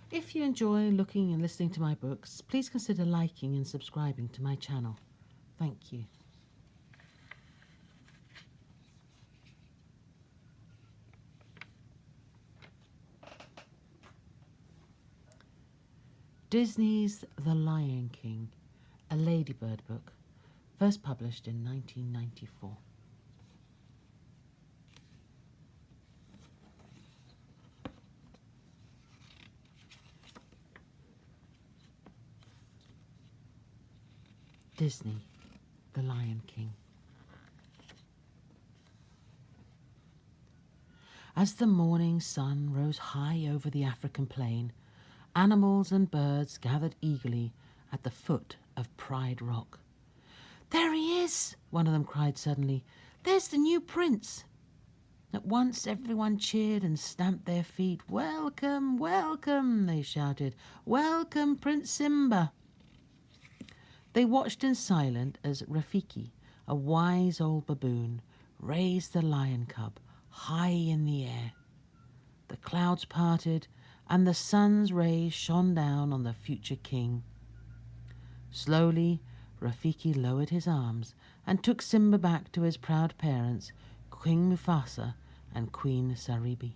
If you enjoy looking and listening to my books, please consider liking and subscribing to my channel. Thank you. Disney's The Lion King, a Ladybird book, first published in 1994. Disney, The Lion King. As the morning sun rose high over the African plain, animals and birds gathered eagerly at the foot of Pride Rock. "There he is!" one of them cried suddenly. "There's the new prince!" At once everyone cheered and stamped their feet. "Welcome, welcome," they shouted. "Welcome, Prince Simba." They watched in silence as Rafiki, a wise old baboon, raised the lion cub high in the air. The clouds parted, and the sun's rays shone down on the future king. Slowly, Rafiki lowered his arms and took Simba back to his proud parents, King Mufasa and Queen Saribi.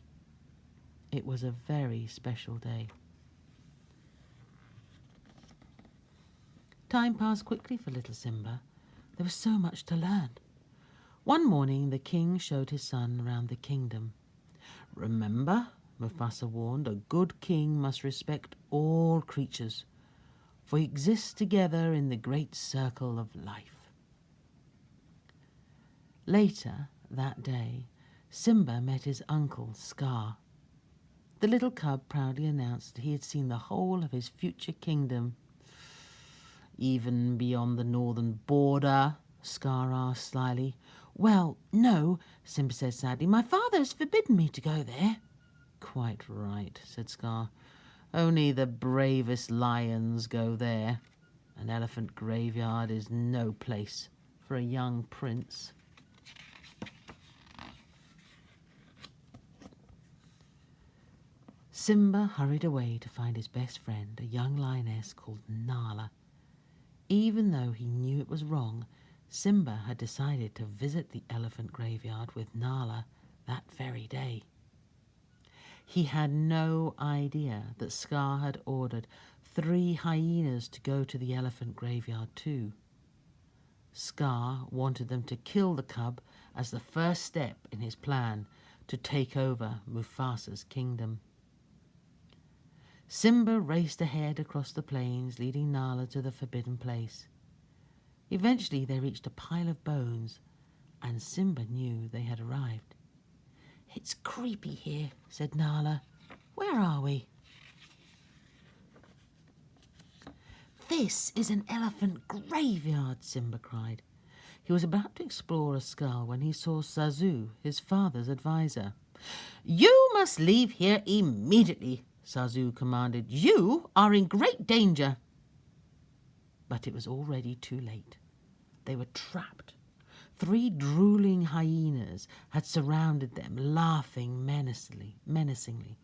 It was a very special day. Time passed quickly for little Simba. There was so much to learn. One morning the king showed his son around the kingdom. "Remember," Mufasa warned, "a good king must respect all creatures, for we exist together in the great circle of life." Later that day, Simba met his uncle, Scar. The little cub proudly announced that he had seen the whole of his future kingdom. "Even beyond the northern border?" Scar asked slyly. "Well, no," Simba said sadly. "My father has forbidden me to go there." "Quite right," said Scar. "Only the bravest lions go there. An elephant graveyard is no place for a young prince." Simba hurried away to find his best friend, a young lioness called Nala. Even though he knew it was wrong, Simba had decided to visit the elephant graveyard with Nala that very day. He had no idea that Scar had ordered 3 hyenas to go to the elephant graveyard too. Scar wanted them to kill the cub as the first step in his plan to take over Mufasa's kingdom. Simba raced ahead across the plains, leading Nala to the forbidden place. Eventually they reached a pile of bones, and Simba knew they had arrived. "It's creepy here," said Nala. "Where are we?" "This is an elephant graveyard," Simba cried. He was about to explore a skull when he saw Zazu, his father's advisor. "You must leave here immediately," Zazu commanded. "You are in great danger." But it was already too late. They were trapped. 3 drooling hyenas had surrounded them, laughing menacingly.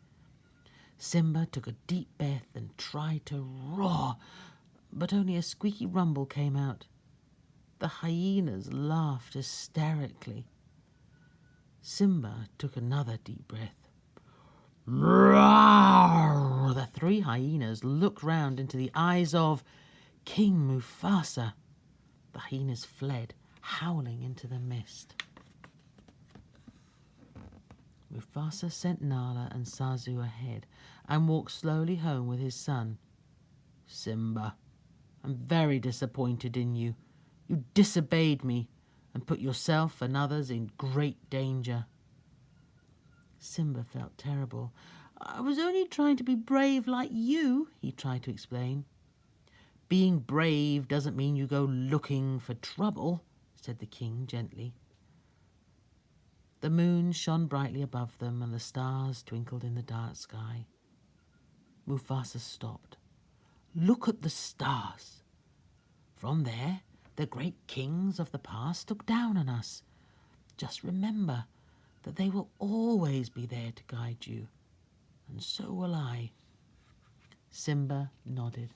Simba took a deep breath and tried to roar, but only a squeaky rumble came out. The hyenas laughed hysterically. Simba took another deep breath. Roar! The 3 hyenas looked round into the eyes of King Mufasa. The hyenas fled, howling into the mist. Mufasa sent Nala and Zazu ahead and walked slowly home with his son. "Simba, I'm very disappointed in you. You disobeyed me and put yourself and others in great danger." Simba felt terrible. "I was only trying to be brave like you," he tried to explain. "Being brave doesn't mean you go looking for trouble," said the king gently. The moon shone brightly above them and the stars twinkled in the dark sky. Mufasa stopped. "Look at the stars. From there, the great kings of the past look down on us. Just remember that they will always be there to guide you, and so will I." Simba nodded.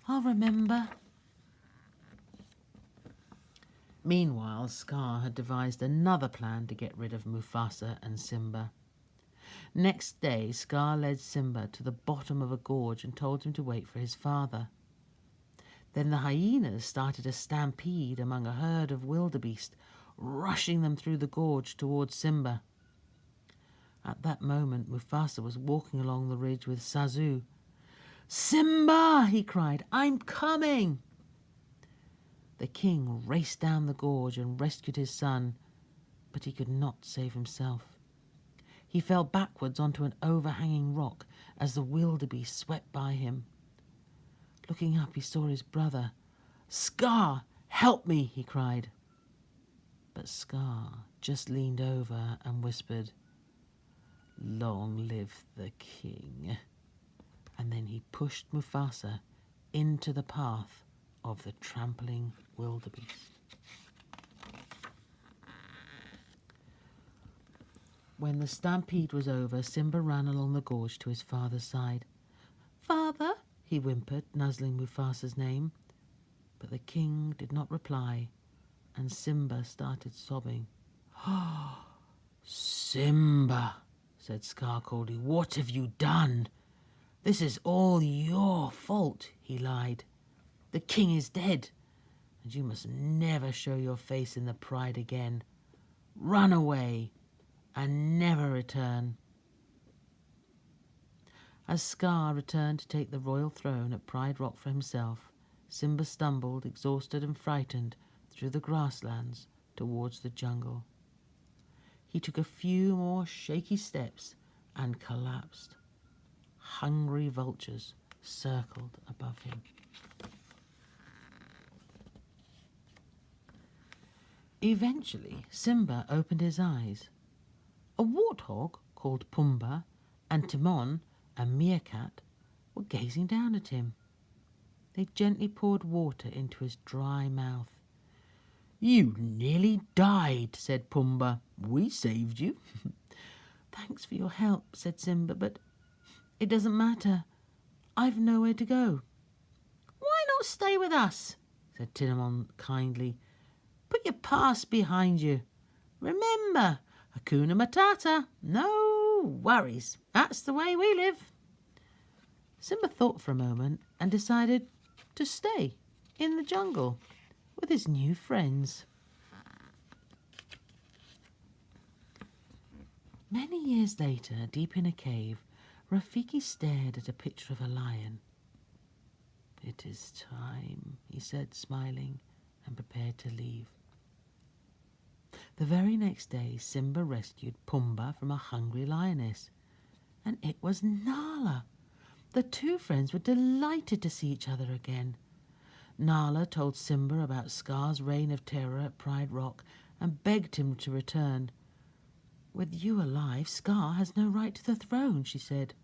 "I'll remember." Meanwhile, Scar had devised another plan to get rid of Mufasa and Simba. Next day, Scar led Simba to the bottom of a gorge and told him to wait for his father. Then the hyenas started a stampede among a herd of wildebeest, rushing them through the gorge towards Simba. At that moment, Mufasa was walking along the ridge with Zazu. "Simba!" he cried. "I'm coming!" The king raced down the gorge and rescued his son, but he could not save himself. He fell backwards onto an overhanging rock as the wildebeest swept by him. Looking up, he saw his brother. "Scar, help me!" he cried. But Scar just leaned over and whispered, "Long live the king." And then he pushed Mufasa into the path of the trampling wildebeest. When the stampede was over, Simba ran along the gorge to his father's side. "Father," he whimpered, nuzzling Mufasa's name. But the king did not reply, and Simba started sobbing. "Simba," said Scar coldly, "what have you done? This is all your fault," he lied. "The king is dead, and you must never show your face in the pride again. Run away and never return." As Scar returned to take the royal throne at Pride Rock for himself, Simba stumbled, exhausted and frightened, through the grasslands towards the jungle. He took a few more shaky steps and collapsed. Hungry vultures circled above him. Eventually, Simba opened his eyes. A warthog called Pumbaa and Timon, a meerkat, were gazing down at him. They gently poured water into his dry mouth. "You nearly died," said Pumbaa. "We saved you." "Thanks for your help," said Simba, "but it doesn't matter. I've nowhere to go." "Why not stay with us?" said Timon kindly. "Put your past behind you. Remember, Hakuna Matata. No worries. That's the way we live." Simba thought for a moment and decided to stay in the jungle with his new friends. Many years later, deep in a cave, Rafiki stared at a picture of a lion. "It is time," he said, smiling, and prepared to leave. The very next day, Simba rescued Pumbaa from a hungry lioness, and it was Nala. The two friends were delighted to see each other again. Nala told Simba about Scar's reign of terror at Pride Rock and begged him to return. "With you alive, Scar has no right to the throne," she said.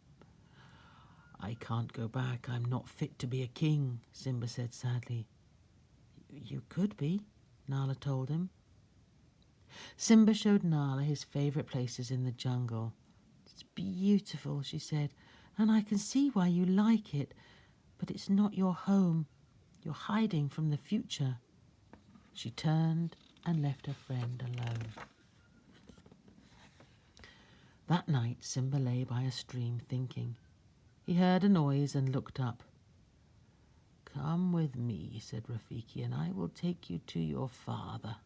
"I can't go back. I'm not fit to be a king," Simba said sadly. "You could be," Nala told him. Simba showed Nala his favourite places in the jungle. "It's beautiful," she said, "and I can see why you like it, but it's not your home. You're hiding from the future." She turned and left her friend alone. That night, Simba lay by a stream thinking. He heard a noise and looked up. "Come with me," said Rafiki, "and I will take you to your father."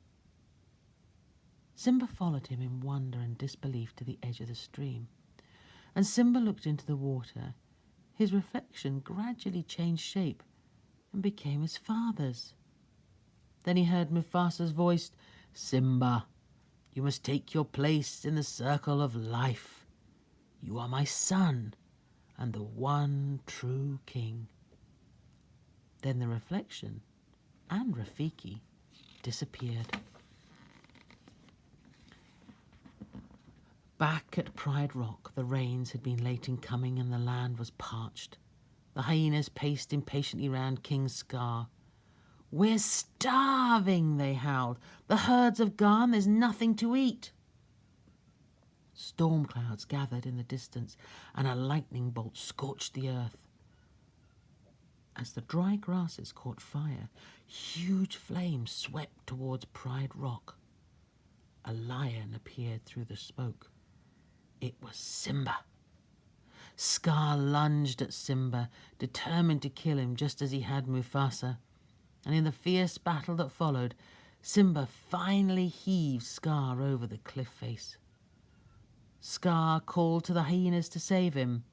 Simba followed him in wonder and disbelief to the edge of the stream. And Simba looked into the water. His reflection gradually changed shape and became his father's. Then he heard Mufasa's voice, "Simba, you must take your place in the circle of life. You are my son and the one true king." Then the reflection and Rafiki disappeared. Back at Pride Rock, the rains had been late in coming and the land was parched. The hyenas paced impatiently round King Scar. "We're starving," they howled. "The herds have gone. There's nothing to eat." Storm clouds gathered in the distance and a lightning bolt scorched the earth. As the dry grasses caught fire, huge flames swept towards Pride Rock. A lion appeared through the smoke. It was Simba. Scar lunged at Simba, determined to kill him just as he had Mufasa. And in the fierce battle that followed, Simba finally heaved Scar over the cliff face. Scar called to the hyenas to save him,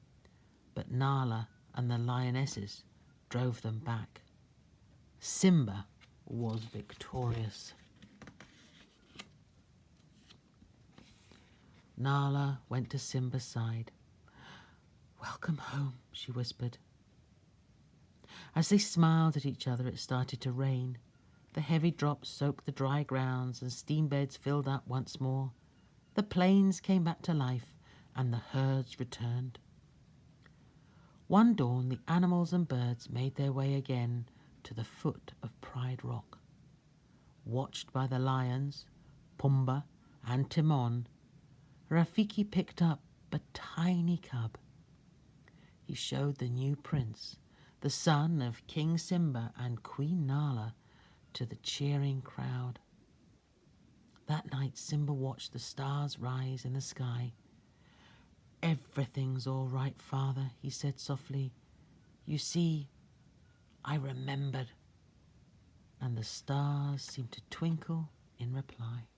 but Nala and the lionesses drove them back. Simba was victorious. Nala went to Simba's side. "Welcome home," she whispered. As they smiled at each other, it started to rain. The heavy drops soaked the dry grounds and steam beds filled up once more. The plains came back to life and the herds returned. One dawn, the animals and birds made their way again to the foot of Pride Rock. Watched by the lions, Pumbaa and Timon, Rafiki picked up a tiny cub. He showed the new prince, the son of King Simba and Queen Nala, to the cheering crowd. That night Simba watched the stars rise in the sky. "Everything's all right, father," he said softly. "You see, I remembered." And the stars seemed to twinkle in reply.